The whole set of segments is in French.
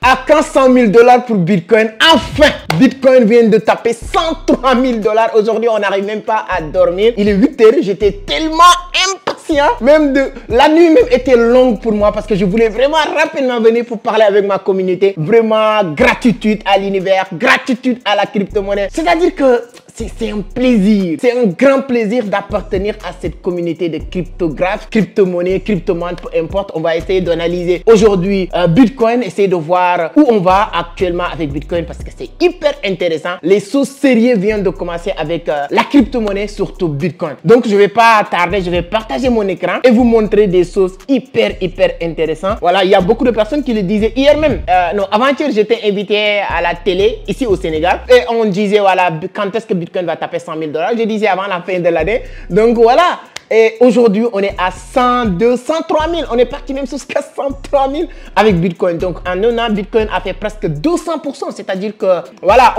À quand 100 000 $ pour Bitcoin? Enfin, Bitcoin vient de taper 103 000 $ aujourd'hui. On n'arrive même pas à dormir. Il est 8 h. J'étais tellement impatient. La nuit même était longue pour moi parce que je voulais vraiment rapidement venir pour parler avec ma communauté. Vraiment, gratitude à l'univers, gratitude à la crypto-monnaie. C'est-à-dire que c'est un plaisir, c'est un grand plaisir d'appartenir à cette communauté de cryptographes, crypto-monnaies, crypto-mondes, peu importe. On va essayer d'analyser aujourd'hui Bitcoin, essayer de voir où on va actuellement avec Bitcoin parce que c'est hyper intéressant. Les choses sérieuses viennent de commencer avec la crypto-monnaie, surtout Bitcoin. Donc je vais pas tarder, je vais partager mon écran et vous montrer des choses hyper intéressantes. Voilà, il y a beaucoup de personnes qui le disaient hier même. Non, avant-hier, j'étais invité à la télé ici au Sénégal et on disait voilà, quand est-ce que Bitcoin va taper 100 000 $. Je disais avant la fin de l'année. Donc voilà. Et aujourd'hui, on est à 102, 103 000. On est parti même jusqu'à 103 000 avec Bitcoin. Donc en un an, Bitcoin a fait presque 200%. C'est-à-dire que voilà,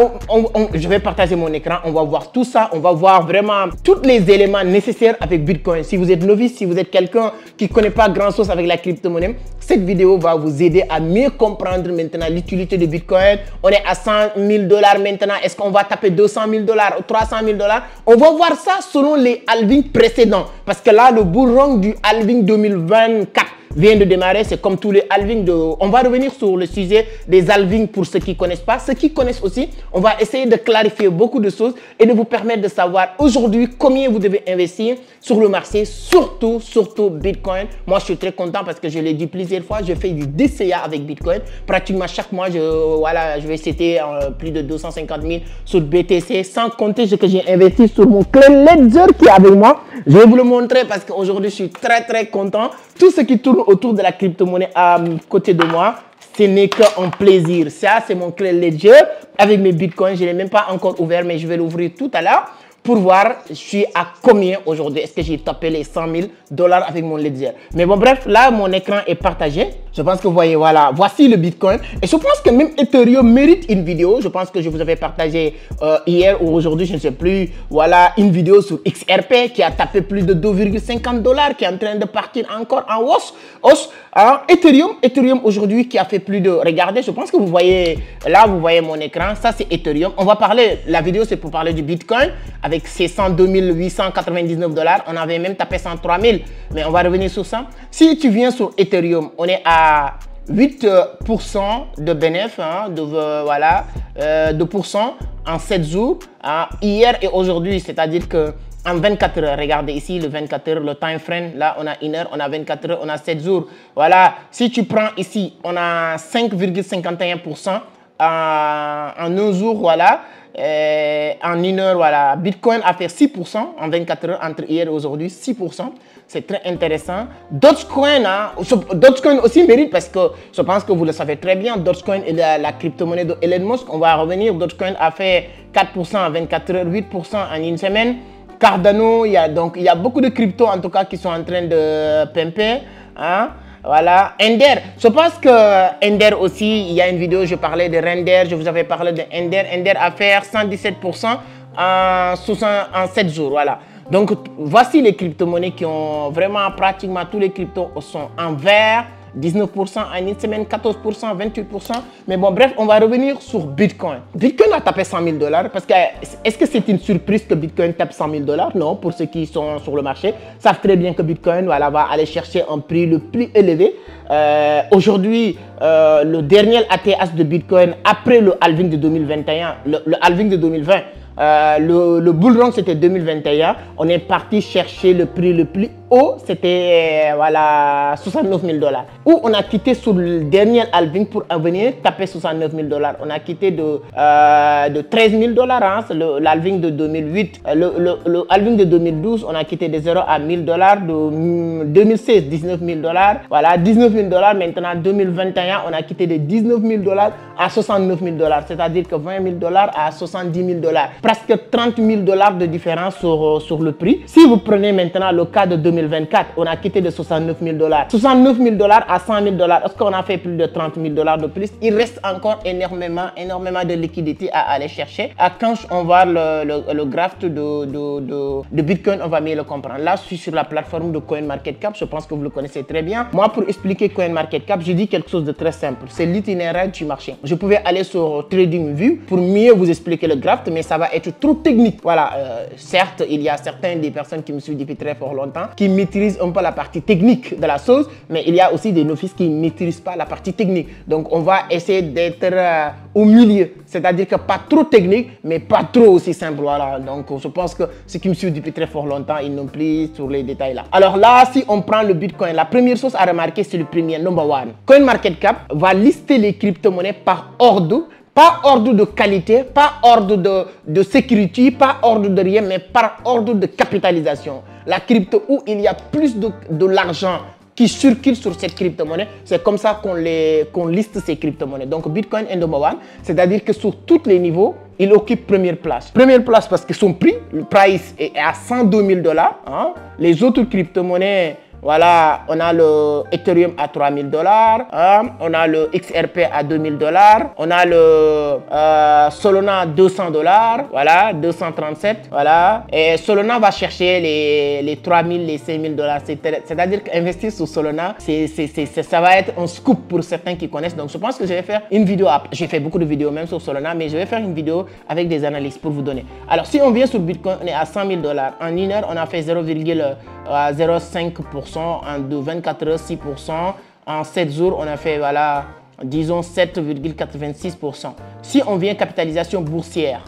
je vais partager mon écran. On va voir tout ça. On va voir vraiment tous les éléments nécessaires avec Bitcoin. Si vous êtes novice, si vous êtes quelqu'un qui ne connaît pas grand-chose avec la crypto-monnaie, cette vidéo va vous aider à mieux comprendre maintenant l'utilité de Bitcoin. On est à 100 000 $ maintenant. Est-ce qu'on va taper 200 000 $ ou 300 000 $? On va voir ça selon les halvings précédents. Parce que là, le bull run du halving 2024 vient de démarrer. C'est comme tous les halvings. On va revenir sur le sujet des halvings pour ceux qui ne connaissent pas. Ceux qui connaissent aussi, on va essayer de clarifier beaucoup de choses et de vous permettre de savoir aujourd'hui combien vous devez investir sur le marché, surtout Bitcoin. Moi, je suis très content parce que je l'ai dit plusieurs fois, je fais du DCA avec Bitcoin. Pratiquement chaque mois, je vais citer plus de 250 000 sur BTC, sans compter ce que j'ai investi sur mon clé Ledger qui est avec moi. Je vais vous le montrer parce qu'aujourd'hui, je suis très content. Tout ce qui tourne autour de la crypto-monnaie à côté de moi, ce n'est qu'un plaisir. Ça, c'est mon clé Ledger avec mes bitcoins. Je ne l'ai même pas encore ouvert, mais je vais l'ouvrir tout à l'heure pour voir je suis à combien aujourd'hui. Est-ce que j'ai tapé les 100 000 $ avec mon Ledger? Mais bon, bref, là, mon écran est partagé. Je pense que vous voyez, voilà, voici le Bitcoin. Et je pense que même Ethereum mérite une vidéo. Je pense que je vous avais partagé hier ou aujourd'hui, je ne sais plus. Voilà, une vidéo sur XRP qui a tapé plus de 2,50 $, qui est en train de partir encore en hausse. Hein? Ethereum aujourd'hui qui a fait plus de... Regardez, je pense que vous voyez, là, vous voyez mon écran. Ça, c'est Ethereum. On va parler, la vidéo, c'est pour parler du Bitcoin avec ses 102 899 $. On avait même tapé 103 000, mais on va revenir sur ça. Si tu viens sur Ethereum, on est à 8% de bénéfice, hein, de pourcent en 7 jours. Hein, hier et aujourd'hui, c'est-à-dire que en 24 heures, regardez ici le 24 heures, le time frame, là on a 1 heure, on a 24 heures, on a 7 jours. Voilà, si tu prends ici, on a 5,51% en un jour, voilà. En 1 heure, voilà. Bitcoin a fait 6% en 24 heures entre hier et aujourd'hui, 6%. C'est très intéressant. Dogecoin, hein, Dogecoin aussi mérite parce que je pense que vous le savez très bien. Dogecoin est la crypto-monnaie de Elon Musk. On va revenir. Dogecoin a fait 4% en 24 heures, 8% en une semaine. Cardano, il y a beaucoup de cryptos en tout cas qui sont en train de pimper. Hein. Voilà, Ender. Je pense que Ender aussi, il y a une vidéo, je parlais de Render, je vous avais parlé de Ender. Ender a fait 117% en 7 jours, voilà. Donc, voici les crypto-monnaies qui ont vraiment pratiquement tous les cryptos sont en vert. 19% en une semaine, 14%, 28%. Mais bon, bref, on va revenir sur Bitcoin. Bitcoin a tapé 100 000 $ parce que est-ce que c'est une surprise que Bitcoin tape 100 000 $? Non, pour ceux qui sont sur le marché, savent très bien que Bitcoin voilà, va aller chercher un prix le plus élevé. Aujourd'hui, le dernier ATH de Bitcoin après le halving de 2021, le halving de 2020, le bull run c'était 2021. On est parti chercher le prix le plus haut, c'était voilà 69 000 $. Où on a quitté sur le dernier halving pour venir taper 69 000 $. On a quitté de 13 000 $. Hein, c'est l'halving de 2008. Le halving de 2012, on a quitté de 0 à 1000 $. De 2016, 19 000 $. Voilà, 19 000 $. Maintenant, 2021, on a quitté de 19 000 $ à 69 000 $. C'est-à-dire que 20 000 $ à 70 000 $. Presque 30 000 $ de différence sur le prix. Si vous prenez maintenant le cas de 2020, 2024, on a quitté de 69 000 $. 69 000 $ à 100 000 $. Est-ce qu'on a fait plus de 30 000 $ de plus? Il reste encore énormément de liquidités à aller chercher. Quand on voit le graphe de Bitcoin, on va mieux le comprendre. Là, je suis sur la plateforme de CoinMarketCap. Je pense que vous le connaissez très bien. Moi, pour expliquer CoinMarketCap, je dis quelque chose de très simple. C'est l'itinéraire du marché. Je pouvais aller sur TradingView pour mieux vous expliquer le graphe, mais ça va être trop technique. Voilà, certes, il y a certaines des personnes qui me suivent depuis très fort longtemps qui maîtrisent un peu la partie technique de la chose, mais il y a aussi des novices qui ne maîtrisent pas la partie technique. Donc, on va essayer d'être au milieu, c'est-à-dire que pas trop technique, mais pas trop aussi simple. Voilà, donc je pense que ceux qui me suivent depuis très fort longtemps, ils n'ont plus sur les détails là. Alors là, si on prend le Bitcoin, la première chose à remarquer, c'est le premier, number one. CoinMarketCap va lister les crypto-monnaies par ordre. Pas ordre de qualité, pas ordre de sécurité, pas ordre de rien, mais par ordre de capitalisation. La crypto où il y a plus de l'argent qui circule sur cette crypto-monnaie, c'est comme ça qu'on liste ces crypto-monnaies. Donc Bitcoin est number one, c'est-à-dire que sur tous les niveaux, il occupe première place. Première place parce que son prix, le price est à 102 000 $. Hein. Les autres crypto-monnaies, voilà, on a le Ethereum à 3 000 $, hein, on a le XRP à 2 000 $, on a le Solana à 200 $, voilà, 237, voilà. Et Solana va chercher les 3 000, les 5 000 $. C'est-à-dire qu'investir sur Solana, ça va être un scoop pour certains qui connaissent. Donc, je pense que je vais faire une vidéo. J'ai fait beaucoup de vidéos même sur Solana, mais je vais faire une vidéo avec des analyses pour vous donner. Alors, si on vient sur Bitcoin, on est à 100 000 $. En une heure, on a fait 0,05%. En 24 heures, 6%. En 7 jours, on a fait, voilà, disons 7,86%. Si on vient capitalisation boursière,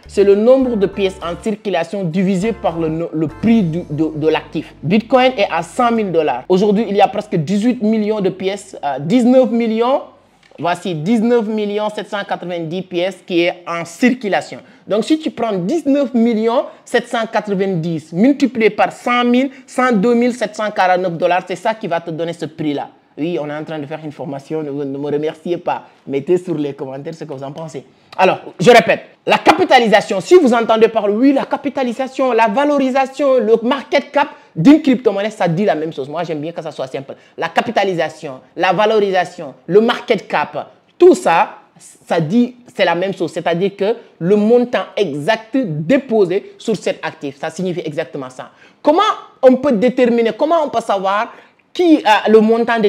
c'est le nombre de pièces en circulation divisé par le prix de l'actif. Bitcoin est à 100 000 $. Aujourd'hui, il y a presque 18 millions de pièces, 19 millions. Voici 19 790 pièces qui est en circulation. Donc, si tu prends 19 790 multiplié par 100 000, 102 749 $, c'est ça qui va te donner ce prix-là. Oui, on est en train de faire une formation, ne me remerciez pas. Mettez sur les commentaires ce que vous en pensez. Alors, je répète, la capitalisation, si vous entendez parler, oui, la capitalisation, la valorisation, le market cap d'une crypto-monnaie, ça dit la même chose. Moi, j'aime bien que ça soit simple. La capitalisation, la valorisation, le market cap, tout ça, ça dit, c'est la même chose. C'est-à-dire que le montant exact déposé sur cet actif, ça signifie exactement ça. Comment on peut déterminer, comment on peut savoir qui a le montant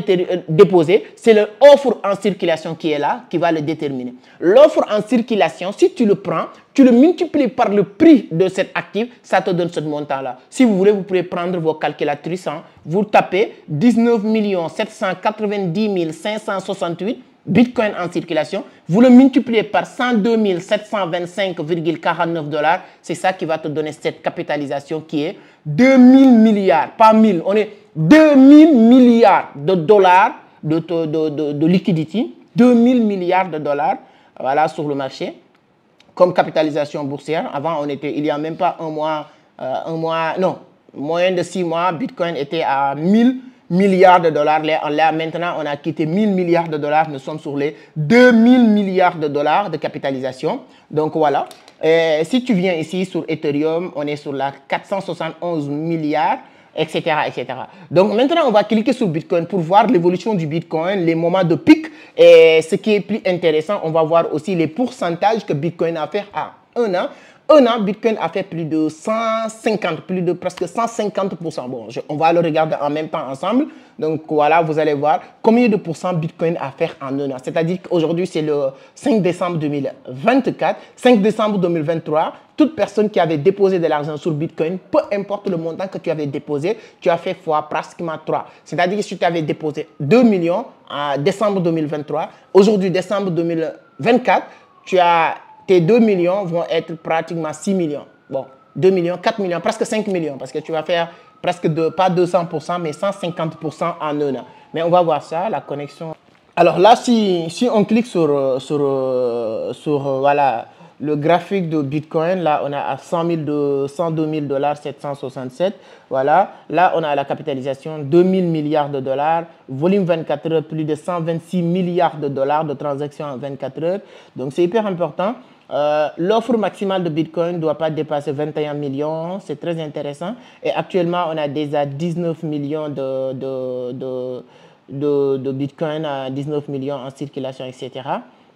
déposé? C'est l'offre en circulation qui est là, qui va le déterminer. L'offre en circulation, si tu le prends, tu le multiplies par le prix de cet actif, ça te donne ce montant-là. Si vous voulez, vous pouvez prendre vos calculatrices, hein, vous tapez 19 790 568 Bitcoin en circulation, vous le multipliez par 102 725,49 $, c'est ça qui va te donner cette capitalisation qui est 2000 milliards, pas 1000, on est 2000 milliards de dollars de liquidité, 2000 milliards de dollars, voilà, sur le marché, comme capitalisation boursière. Avant, on était, il n'y a même pas un mois, non, moyen de 6 mois, Bitcoin était à 1000 milliards de dollars. Là, maintenant, on a quitté 1000 milliards de dollars. Nous sommes sur les 2000 milliards de dollars de capitalisation. Donc, voilà. Si tu viens ici sur Ethereum, on est sur la 471 milliards, etc., etc. Donc, maintenant, on va cliquer sur Bitcoin pour voir l'évolution du Bitcoin, les moments de pic. Et ce qui est plus intéressant, on va voir aussi les pourcentages que Bitcoin a fait à un an. Un an, Bitcoin a fait plus de 150, plus de presque 150%. Bon, on va le regarder en même temps ensemble. Donc voilà, vous allez voir combien de pourcents Bitcoin a fait en un an. C'est-à-dire qu'aujourd'hui, c'est le 5 décembre 2024, 5 décembre 2023. Toute personne qui avait déposé de l'argent sur Bitcoin, peu importe le montant que tu avais déposé, tu as fait fois pratiquement 3. C'est-à-dire que si tu avais déposé 2 millions en décembre 2023, aujourd'hui, décembre 2024, tes 2 millions vont être pratiquement 6 millions. Bon, 2 millions, 4 millions, presque 5 millions. Parce que tu vas faire presque pas 200%, mais 150% en un an. Mais on va voir ça, la connexion. Alors là, si on clique sur voilà, le graphique de Bitcoin, là, on a à 102 000 dollars 767. Voilà. Là, on a la capitalisation 2000 milliards de dollars. Volume 24 heures, plus de 126 milliards de dollars de transactions en 24 heures. Donc, c'est hyper important. L'offre maximale de Bitcoin ne doit pas dépasser 21 millions. C'est très intéressant. Et actuellement, on a déjà 19 millions de Bitcoin, à 19 millions en circulation, etc.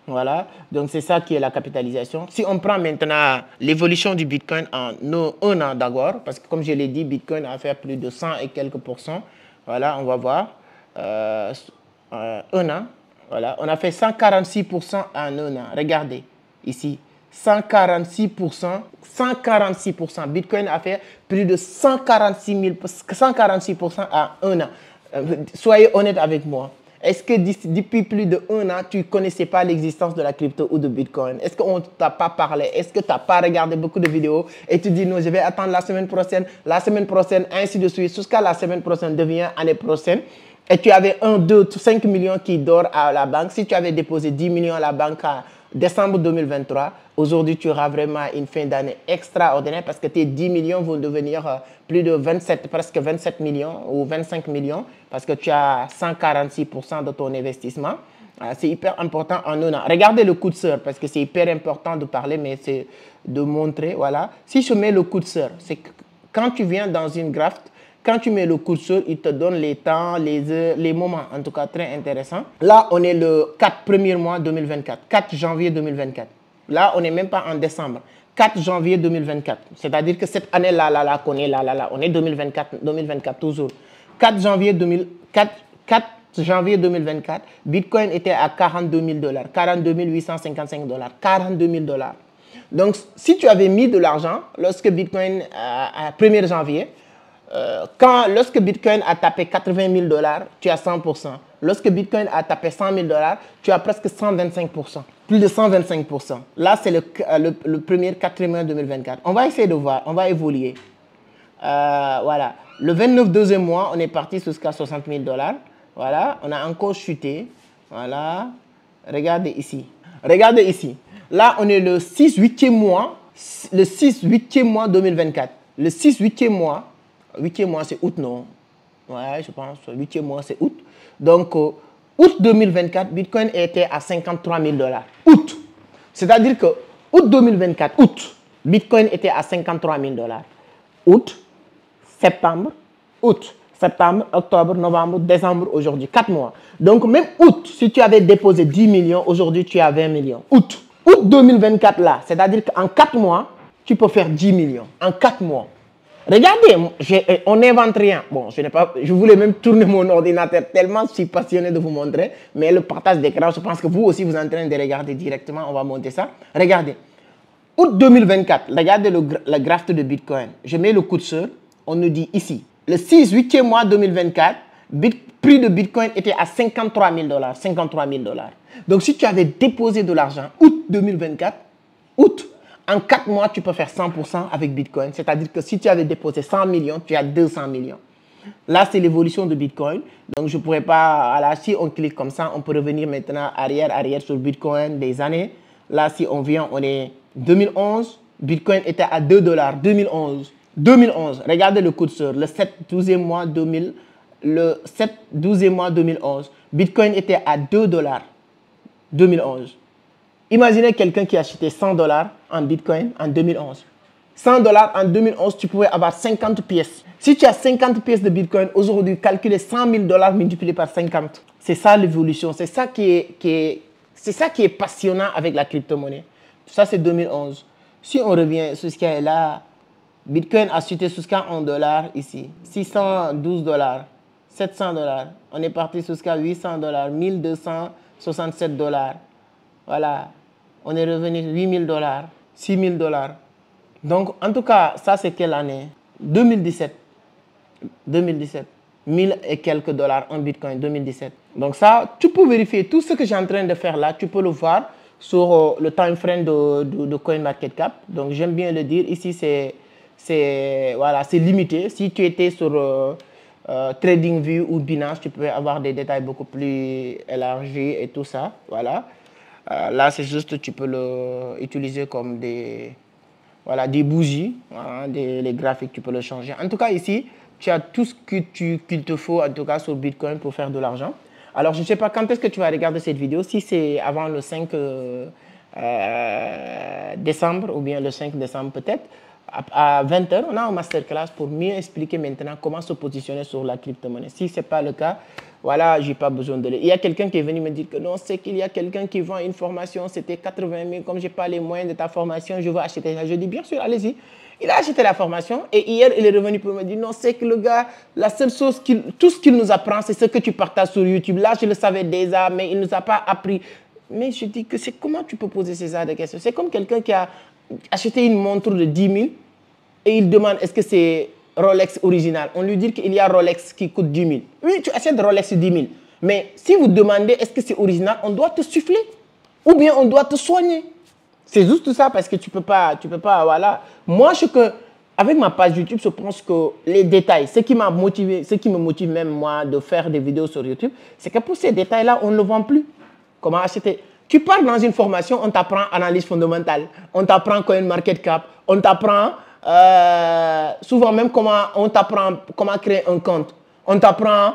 Voilà, donc c'est ça qui est la capitalisation. Si on prend maintenant l'évolution du Bitcoin en un an d'abord, parce que comme je l'ai dit, Bitcoin a fait plus de 100 et quelques %. Voilà, on va voir. Un an, voilà, on a fait 146 % en un an. Regardez, ici, 146 %. 146 %. Bitcoin a fait plus de 146 % en un an. Soyez honnête avec moi. Est-ce que depuis plus d'un an, tu ne connaissais pas l'existence de la crypto ou de Bitcoin? Est-ce qu'on ne t'a pas parlé? Est-ce que tu n'as pas regardé beaucoup de vidéos et tu dis non, je vais attendre la semaine prochaine, ainsi de suite, jusqu'à la semaine prochaine devient année prochaine? Et tu avais 1, 2, 5 millions qui dorment à la banque. Si tu avais déposé 10 millions à la banque en décembre 2023, aujourd'hui, tu auras vraiment une fin d'année extraordinaire parce que tes 10 millions vont devenir plus de 27, presque 27 millions ou 25 millions parce que tu as 146 % de ton investissement. C'est hyper important en un an. Regardez le coup de sœur parce que c'est hyper important de parler, mais c'est de montrer. Voilà. Si je mets le coup de sœur, c'est que quand tu viens dans une graft, quand tu mets le curseur, il te donne les temps, les heures, les moments. En tout cas, très intéressant. Là, on est le 4 premier mois 2024. 4 janvier 2024. Là, on n'est même pas en décembre. 4 janvier 2024. C'est-à-dire que cette année-là, qu'on est là, on est 2024 toujours. 4 janvier 2024, Bitcoin était à 42 000 $, 42 855 $, 42 000 $. Donc, si tu avais mis de l'argent, lorsque Bitcoin, à 1er janvier, lorsque Bitcoin a tapé 80 000 $, tu as 100%. Lorsque Bitcoin a tapé 100 000 $, tu as presque 125%. Plus de 125%. Là, c'est le premier quatrième 2024. On va essayer de voir, on va évoluer. Voilà. Le 29 deuxième mois, on est parti jusqu'à 60 000 $. Voilà. On a encore chuté. Voilà. Regardez ici. Regardez ici. Là, on est le 6 8e mois. Le 6 8e mois 2024. Le 6 8e mois. 8e mois, c'est août, non? Ouais, je pense. 8e mois, c'est août. Donc, août 2024, Bitcoin était à 53 000 $. Août. C'est-à-dire que août 2024, août, Bitcoin était à 53 000 $. Août, septembre, octobre, novembre, décembre, aujourd'hui. 4 mois. Donc, même août, si tu avais déposé 10 millions, aujourd'hui, tu as 20 millions. Août. Août 2024, là, c'est-à-dire qu'en 4 mois, tu peux faire 10 millions. En 4 mois. Regardez, on n'invente rien. Bon, je voulais même tourner mon ordinateur tellement je suis passionné de vous montrer. Mais le partage d'écran, je pense que vous aussi, vous êtes en train de regarder directement. On va monter ça. Regardez. Août 2024, regardez le graphe de Bitcoin. Je mets le curseur. On nous dit ici. Le 6 8e mois 2024, prix de Bitcoin était à 53 000 $. 53 000 $. Donc, si tu avais déposé de l'argent, août 2024, août, en 4 mois, tu peux faire 100% avec Bitcoin. C'est-à-dire que si tu avais déposé 100 millions, tu as 200 millions. Là, c'est l'évolution de Bitcoin. Donc, je ne pourrais pas... Là, si on clique comme ça, on peut revenir maintenant arrière sur Bitcoin des années. Là, si on vient, on est 2011. Bitcoin était à 2 $. 2011. 2011. Regardez le curseur. Le 7 12e mois 2000. Le 7 12e mois 2011. Bitcoin était à 2 $. 2011. Imaginez quelqu'un qui a acheté 100 $ en Bitcoin en 2011. 100 $ en 2011, tu pouvais avoir 50 pièces. Si tu as 50 pièces de Bitcoin, aujourd'hui, calculez 100 000 $ multiplié par 50. C'est ça l'évolution. C'est ça qui est passionnant avec la crypto-monnaie. Ça, c'est 2011. Si on revient sur ce qui est là, Bitcoin a chuté jusqu'à 1 $ ici. 612 $, 700 $. On est parti jusqu'à 800 $, 1267 $. Voilà. On est revenu 8 000 $, 6 000 $. Donc, en tout cas, ça, c'est quelle année? 2017. 2017. 1000 et quelques dollars en Bitcoin, 2017. Donc, ça, tu peux vérifier tout ce que j'ai en train de faire là. Tu peux le voir sur le time frame de CoinMarketCap. Donc, j'aime bien le dire. Ici, voilà, c'est limité. Si tu étais sur TradingView ou Binance, tu peux avoir des détails beaucoup plus élargis et tout ça. Voilà. Là, c'est juste, tu peux le utiliser comme des, voilà, des bougies, voilà, les graphiques, tu peux le changer. En tout cas, ici, tu as tout ce qu'il te faut, en tout cas, sur Bitcoin pour faire de l'argent. Alors, je ne sais pas quand est-ce que tu vas regarder cette vidéo, si c'est avant le 5 décembre ou bien le 5 décembre peut-être. À 20 h, on a un masterclass pour mieux expliquer maintenant comment se positionner sur la crypto-monnaie. Si ce n'est pas le cas, voilà, je n'ai pas besoin de Il y a quelqu'un qui est venu me dire que non, c'est qu'il y a quelqu'un qui vend une formation, c'était 80 000, comme je n'ai pas les moyens de ta formation, je veux acheter ça. Je dis bien sûr, allez-y. Il a acheté la formation et hier, il est revenu pour me dire non, c'est que le gars, la seule chose, tout ce qu'il nous apprend, c'est ce que tu partages sur YouTube. Là, je le savais déjà, mais il ne nous a pas appris. Mais je dis que c'est comment tu peux poser ces genres de questions. C'est comme quelqu'un qui a acheté une montre de 10 000 et il demande est-ce que c'est Rolex original. On lui dit qu'il y a Rolex qui coûte 10 000. Oui, tu achètes Rolex 10 000. Mais si vous demandez est-ce que c'est original, on doit te souffler ou bien on doit te soigner. C'est juste ça parce que tu peux pas, voilà. Moi, avec ma page YouTube, je pense que les détails, ce qui m'a motivé, ce qui me motive même moi de faire des vidéos sur YouTube, c'est que pour ces détails-là, on ne le vend plus. Comment acheter? Tu pars dans une formation, on t'apprend analyse fondamentale, on t'apprend CoinMarketCap, on t'apprend souvent même on t'apprend comment créer un compte, on t'apprend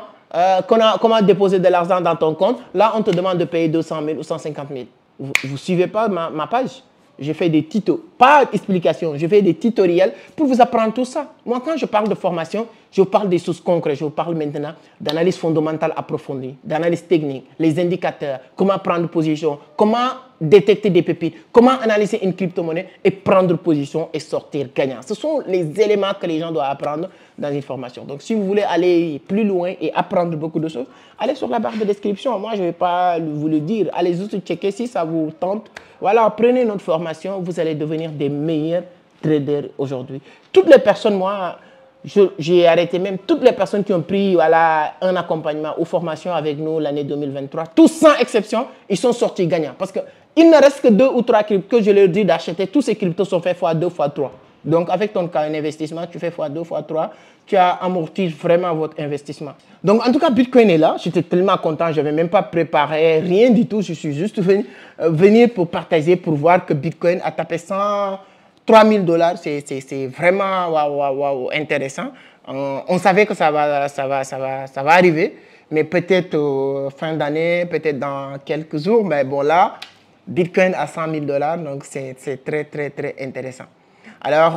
comment déposer de l'argent dans ton compte. Là, on te demande de payer 200 000 ou 150 000. Vous ne suivez pas ma page? Je fais des tutos, pas d'explications, je fais des tutoriels pour vous apprendre tout ça. Moi, quand je parle de formation, je parle des choses concrètes. Je vous parle maintenant d'analyse fondamentale approfondie, d'analyse technique, les indicateurs, comment prendre position, comment détecter des pépites, comment analyser une crypto-monnaie et prendre position et sortir gagnant. Ce sont les éléments que les gens doivent apprendre dans une formation. Donc, si vous voulez aller plus loin et apprendre beaucoup de choses, allez sur la barre de description. Moi, je ne vais pas vous le dire. Allez juste checker si ça vous tente. Voilà, prenez notre formation. Vous allez devenir des meilleurs traders aujourd'hui. Toutes les personnes, moi, j'ai arrêté même toutes les personnes qui ont pris voilà, un accompagnement ou formation avec nous l'année 2023, tous sans exception, ils sont sortis gagnants. Parce qu'il ne reste que 2 ou 3 cryptos que je leur dis d'acheter. Tous ces cryptos sont faits x2, x3. Donc, avec ton cas investissement, tu fais x2, x3, tu as amorti vraiment votre investissement. Donc, en tout cas, Bitcoin est là. J'étais tellement content. Je n'avais même pas préparé rien du tout. Je suis juste venu pour partager, pour voir que Bitcoin a tapé 103 000 $. C'est vraiment wow, intéressant. On savait que ça va arriver. Mais peut-être fin d'année, peut-être dans quelques jours. Mais bon, là, Bitcoin à 100 000 $. Donc, c'est très intéressant. Alors,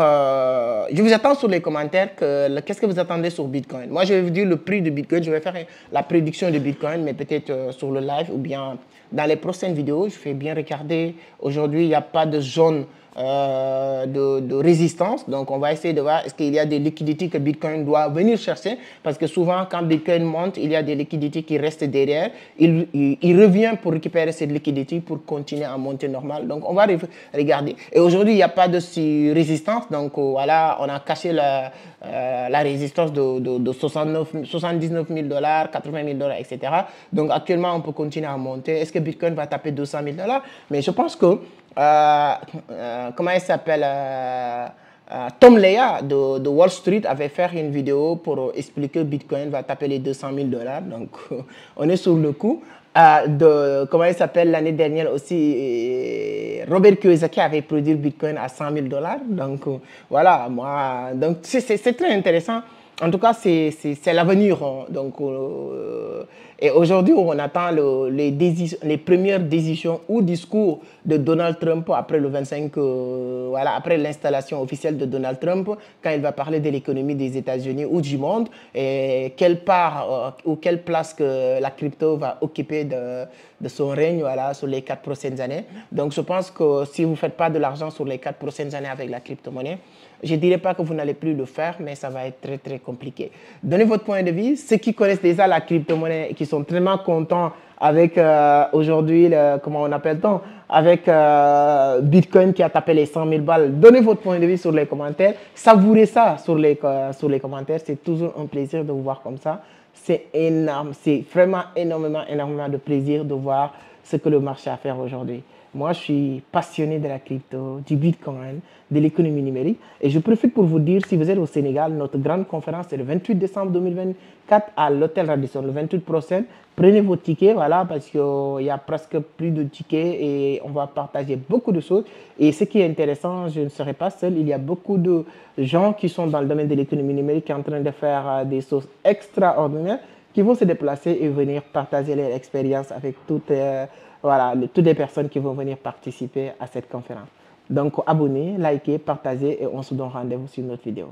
je vous attends sur les commentaires. Qu'est-ce que vous attendez sur Bitcoin? Moi, je vais vous dire le prix de Bitcoin. Je vais faire la prédiction de Bitcoin, mais peut-être sur le live ou bien dans les prochaines vidéos. Je fais bien regarder. Aujourd'hui, il n'y a pas de zone de résistance. Donc, on va essayer de voir est-ce qu'il y a des liquidités que Bitcoin doit venir chercher. Parce que souvent, quand Bitcoin monte, il y a des liquidités qui restent derrière. Il revient pour récupérer cette liquidité pour continuer à monter normal. Donc, on va regarder. Et aujourd'hui, il n'y a pas de résistance. Donc, voilà, on a caché la résistance de 79 000 $, 80 000 $, etc. Donc, actuellement, on peut continuer à monter. Est-ce que Bitcoin va taper 200 000 $? Mais je pense que comment il s'appelle Tom Leya de Wall Street avait fait une vidéo pour expliquer que Bitcoin va taper les 200 000 $. Donc, on est sur le coup. Comment il s'appelle l'année dernière aussi, Robert Kiyosaki avait produit Bitcoin à 100 000 $. Donc, voilà, moi, donc c'est très intéressant. En tout cas, c'est l'avenir. Donc, et aujourd'hui, on attend les premières décisions ou discours de Donald Trump après le 25, voilà, après l'installation officielle de Donald Trump, quand il va parler de l'économie des États-Unis ou du monde, et quelle part ou quelle place que la crypto va occuper de son règne, voilà, sur les 4 prochaines années. Donc, je pense que si vous ne faites pas de l'argent sur les 4 prochaines années avec la crypto-monnaie, je ne dirais pas que vous n'allez plus le faire, mais ça va être très compliqué. Donnez votre point de vue. Ceux qui connaissent déjà la crypto-monnaie et qui sont tellement contents avec aujourd'hui, comment on appelle-t-on, avec Bitcoin qui a tapé les 100 000 balles, donnez votre point de vue sur les commentaires. Savourez ça sur les commentaires. C'est toujours un plaisir de vous voir comme ça. C'est énorme. C'est vraiment énormément de plaisir de voir ce que le marché a à faire aujourd'hui. Moi, je suis passionné de la crypto, du Bitcoin, de l'économie numérique. Et je profite pour vous dire, si vous êtes au Sénégal, notre grande conférence est le 28 décembre 2024 à l'hôtel Radisson, le 28 prochain. Prenez vos tickets, voilà, parce qu'il y a presque plus de tickets et on va partager beaucoup de choses. Et ce qui est intéressant, je ne serai pas seul. Il y a beaucoup de gens qui sont dans le domaine de l'économie numérique qui sont en train de faire des choses extraordinaires, qui vont se déplacer et venir partager leur expérience avec voilà, toutes les personnes qui vont venir participer à cette conférence. Donc, abonnez, likez, partagez et on se donne rendez-vous sur notre vidéo.